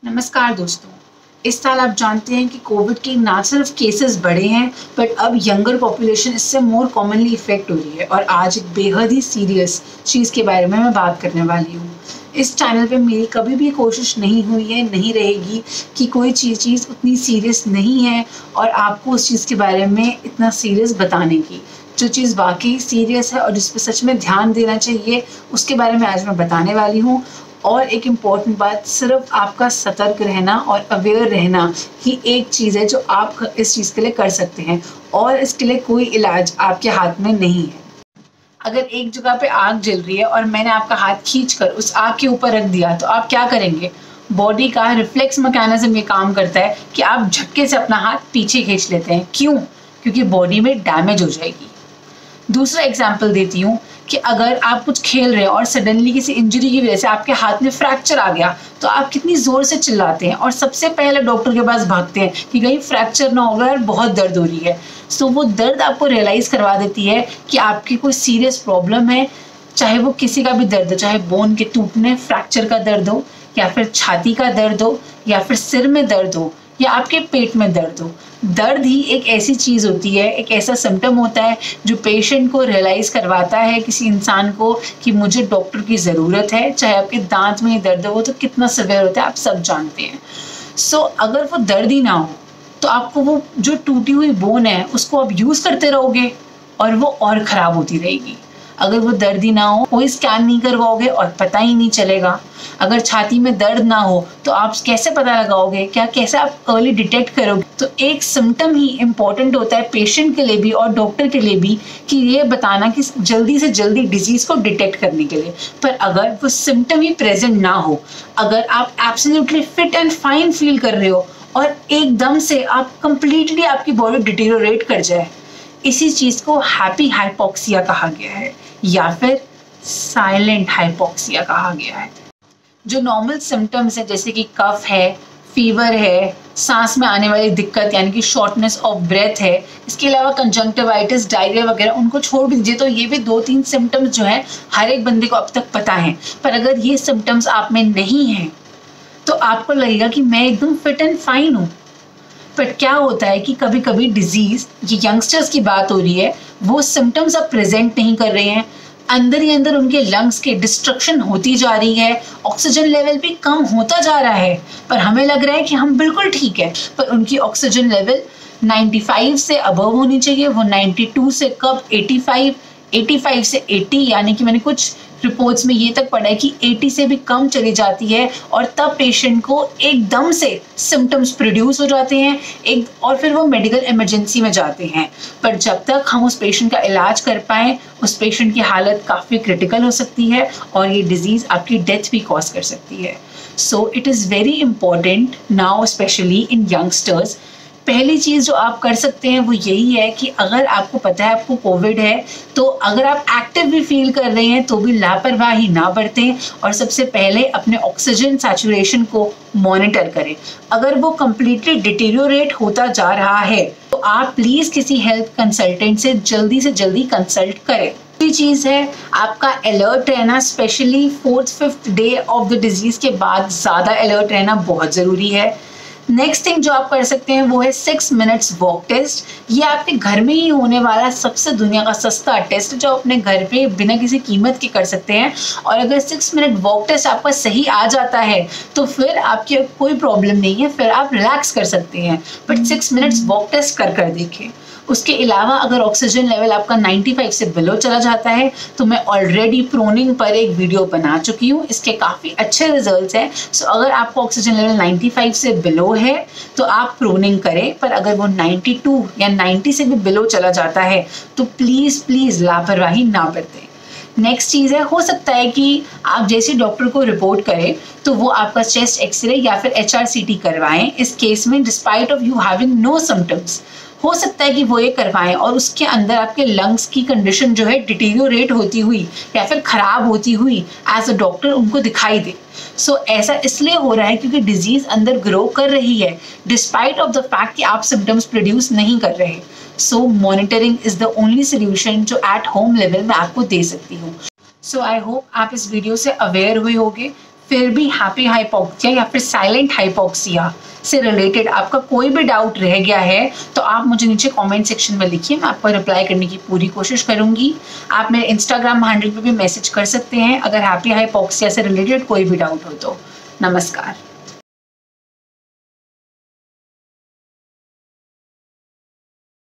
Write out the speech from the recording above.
नमस्कार दोस्तों। इस साल आप जानते हैं कि कोविड के ना सिर्फ केसेस बढ़े हैं बट अब यंगर पॉपुलेशन इससे मोर कॉमनली इफेक्ट हो रही है और आज एक बेहद ही सीरियस चीज़ के बारे में मैं बात करने वाली हूँ। इस चैनल पे मेरी कभी भी कोशिश नहीं हुई है, नहीं रहेगी कि कोई चीज़ उतनी सीरियस नहीं है और आपको उस चीज़ के बारे में इतना सीरियस बताने की। जो चीज़ वाकई सीरियस है और जिस पर सच में ध्यान देना चाहिए उसके बारे में आज मैं बताने वाली हूँ। और एक इम्पॉर्टेंट बात, सिर्फ आपका सतर्क रहना और अवेयर रहना ही एक चीज़ है जो आप इस चीज़ के लिए कर सकते हैं और इसके लिए कोई इलाज आपके हाथ में नहीं है। अगर एक जगह पे आग जल रही है और मैंने आपका हाथ खींचकर उस आग के ऊपर रख दिया तो आप क्या करेंगे? बॉडी का रिफ्लेक्स मैकेनिज्म ये काम करता है कि आप झटके से अपना हाथ पीछे खींच लेते हैं। क्यों? क्योंकि बॉडी में डैमेज हो जाएगी। दूसरा एग्जाम्पल देती हूँ कि अगर आप कुछ खेल रहे हैं और सडनली किसी इंजरी की वजह से आपके हाथ में फ्रैक्चर आ गया तो आप कितनी ज़ोर से चिल्लाते हैं और सबसे पहले डॉक्टर के पास भागते हैं कि कहीं फ्रैक्चर ना हो गया और बहुत दर्द हो रही है। सो वो दर्द आपको रियलाइज़ करवा देती है कि आपकी कोई सीरियस प्रॉब्लम है, चाहे वो किसी का भी दर्द हो, चाहे बोन के टूटने, फ्रैक्चर का दर्द हो या फिर छाती का दर्द हो या फिर सिर में दर्द हो या आपके पेट में दर्द हो। दर्द ही एक ऐसी चीज़ होती है, एक ऐसा सिम्टम होता है जो पेशेंट को रियलाइज़ करवाता है किसी इंसान को कि मुझे डॉक्टर की ज़रूरत है। चाहे आपके दांत में दर्द हो तो कितना सीवियर होता है आप सब जानते हैं। सो अगर वो दर्द ही ना हो तो आपको वो जो टूटी हुई बोन है उसको आप यूज़ करते रहोगे और वो और ख़राब होती रहेगी। अगर वो दर्द ही ना हो, कोई स्कैन नहीं करवाओगे और पता ही नहीं चलेगा। अगर छाती में दर्द ना हो तो आप कैसे पता लगाओगे? कैसे आप अर्ली डिटेक्ट करोगे? तो एक सिम्टम ही इम्पॉर्टेंट होता है पेशेंट के लिए भी और डॉक्टर के लिए भी कि ये बताना कि जल्दी से जल्दी डिजीज़ को डिटेक्ट करने के लिए। पर अगर वो सिम्टम ही प्रेजेंट ना हो, अगर आप absolutely fit and fine feel कर रहे हो और एकदम से आप कंप्लीटली आपकी बॉडी डिटीरियोरेट कर जाए, इसी चीज़ को हैप्पी हाइपोक्सिया कहा गया है या फिर साइलेंट हाइपोक्सिया कहा गया है। जो नॉर्मल सिम्टम्स है जैसे कि कफ है, फीवर है, सांस में आने वाली दिक्कत यानी कि शॉर्टनेस ऑफ ब्रेथ है, इसके अलावा कंजंक्टिवाइटिस, डायरिया वगैरह, उनको छोड़ भी दीजिए तो ये भी 2-3 सिम्टम्स जो है हर एक बंदे को अब तक पता है। पर अगर ये सिम्टम्स आप में नहीं हैं तो आपको लगेगा कि मैं एकदम फिट एंड फाइन हूँ। बट क्या होता है कि कभी कभी डिजीज़, ये यंगस्टर्स की बात हो रही है, वो सिम्टम्स अब प्रेजेंट नहीं कर रहे हैं, अंदर ही अंदर उनके लंग्स के डिस्ट्रक्शन होती जा रही है, ऑक्सीजन लेवल भी कम होता जा रहा है। पर हमें लग रहा है कि हम बिल्कुल ठीक है, पर उनकी ऑक्सीजन लेवल 95 से अबव होनी चाहिए। वो 92 से कब 85 से 80, यानी कि मैंने कुछ रिपोर्ट्स में ये तक पढ़ा है कि 80 से भी कम चली जाती है और तब पेशेंट को एकदम से सिम्टम्स प्रोड्यूस हो जाते हैं और फिर वो मेडिकल इमरजेंसी में जाते हैं। पर जब तक हम उस पेशेंट का इलाज कर पाएँ, उस पेशेंट की हालत काफ़ी क्रिटिकल हो सकती है और ये डिजीज़ आपकी डेथ भी कॉज कर सकती है। So it is very important now, specially in youngsters. पहली चीज़ जो आप कर सकते हैं वो यही है कि अगर आपको पता है आपको कोविड है तो अगर आप एक्टिव भी फील कर रहे हैं तो भी लापरवाही ना बरतें और सबसे पहले अपने ऑक्सीजन सैचुरेशन को मॉनिटर करें। अगर वो कम्प्लीटली डिटीरियोरेट होता जा रहा है तो आप प्लीज़ किसी हेल्थ कंसल्टेंट से जल्दी कंसल्ट करें। दूसरी चीज़ है आपका अलर्ट रहना, specially 4th-5th day of the disease के बाद ज़्यादा अलर्ट रहना बहुत ज़रूरी है। नेक्स्ट थिंग जो आप कर सकते हैं वो है 6 मिनट्स वॉक टेस्ट। ये आपके घर में ही होने वाला सबसे दुनिया का सस्ता टेस्ट जो अपने घर पे बिना किसी कीमत के कर सकते हैं। और अगर 6 मिनट वॉक टेस्ट आपका सही आ जाता है तो फिर आपकी कोई प्रॉब्लम नहीं है, फिर आप रिलैक्स कर सकते हैं। बट 6 मिनट्स वॉक टेस्ट कर देखें। उसके अलावा अगर ऑक्सीजन लेवल आपका 95 से बिलो चला जाता है तो मैं ऑलरेडी प्रोनिंग पर एक वीडियो बना चुकी हूँ, इसके काफ़ी अच्छे रिजल्ट्स हैं। सो अगर आपको ऑक्सीजन लेवल 95 से बिलो है तो आप प्रोनिंग करें, पर अगर वो 92 या 90 से भी बिलो चला जाता है तो प्लीज़ लापरवाही ना बरतें। नेक्स्ट चीज़ है, हो सकता है कि आप जैसे डॉक्टर को रिपोर्ट करें तो वो आपका चेस्ट एक्सरे या फिर HRCT करवाएं। इस केस में despite of you having no symptoms, हो सकता है कि वो ये करवाएं और उसके अंदर आपके लंग्स की कंडीशन जो है डिटीरियोरेट होती हुई या फिर ख़राब होती हुई एज अ डॉक्टर उनको दिखाई दे। सो ऐसा इसलिए हो रहा है क्योंकि डिजीज़ अंदर ग्रो कर रही है डिस्पाइट ऑफ द फैक्ट कि आप सिम्टम्स प्रोड्यूस नहीं कर रहे। So monitoring is the only solution जो एट होम लेवल में आपको दे सकती हूँ। सो आई होप आप इस वीडियो से अवेयर हुए होंगे। फिर भी हैप्पी हाइपोक्सिया या फिर साइलेंट हाइपोक्सिया से रिलेटेड आपका कोई भी डाउट रह गया है तो आप मुझे नीचे कमेंट सेक्शन में लिखिए, मैं आपको रिप्लाई करने की पूरी कोशिश करूंगी। आप मेरे इंस्टाग्राम हैंडल पे भी मैसेज कर सकते हैं अगर हैप्पी हाइपोक्सिया से रिलेटेड कोई भी डाउट हो तो। नमस्कार।